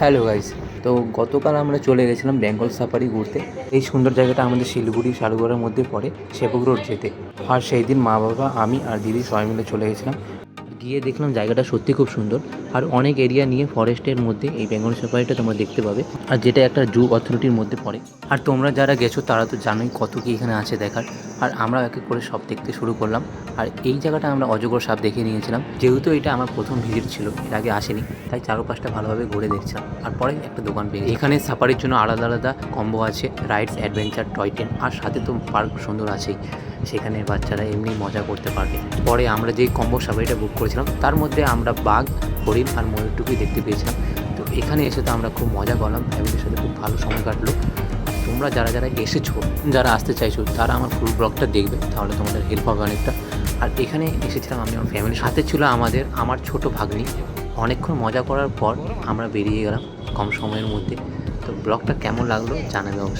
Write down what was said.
Hello guys. তো গতকাল আমরা চলে গেছিলাম বেঙ্গল সাফারি ঘুরতে। এই সুন্দর জায়গাটা আমাদের শিলিগুড়ি শালগড়ের মধ্যে পড়ে, সেবক রোড যেতে। আর সেই দিন মা বাবা আমি আর দিদি সবাই মিলে চলে গেছিলাম। গিয়ে দেখলাম জায়গাটা সত্যি খুব সুন্দর, আর অনেক এরিয়া নিয়ে ফরেস্টের মধ্যে এই বেঙ্গল সাফারিটা তোমরা দেখতে পাবে, আর যেটা একটা জু অথরিটির মধ্যে পড়ে। আর তোমরা যারা গেছো তারা তো জানোই কত কি এখানে আছে দেখার। আর আমরা এক এক করে সব দেখতে শুরু করলাম। আর এই জায়গাটা আমরা অজগর সাপ দেখে নিয়েছিলাম, যেহেতু এটা আমার প্রথম ভিজিট ছিল, এর আগে আসেনি, তাই চারপাশটা ভালোভাবে ঘুরে দেখছিলাম। আর পরে একটা দোকান পেয়ে এখানে সাফারির জন্য আলাদা আলাদা কম্বো আছে, রাইডস, অ্যাডভেঞ্চার, টয় ট্রেন, আর সাথে তো পার্ক সুন্দর আছেই, সেখানে বাচ্চারা এমনি মজা করতে পারবে। পরে আমরা যে কম্বো সাফারিটা বুক করেছিলাম তার মধ্যে আমরা বাঘ, হরিণ আর ময়ূরটুকুই দেখতে পেয়েছিলাম। তো এখানে এসে তো আমরা খুব মজা করলাম, ফ্যামিলির সাথে খুব ভালো সময় কাটলো। তোমরা যারা যারা এসেছো, যারা আসতে চাইছো, তারা আমার ফুল ব্লগটা দেখবে, তাহলে তোমাদের হেল্প হবে অনেকটা। আর এখানে এসেছিলাম আমি আমার ফ্যামিলির সাথে, ছিল আমার ছোট ভাগ্নি। অনেকক্ষণ মজা করার পর আমরা বেরিয়ে গেলাম কম সময়ের মধ্যে। তো ব্লগটা কেমন লাগলো জানাবে অবশ্যই।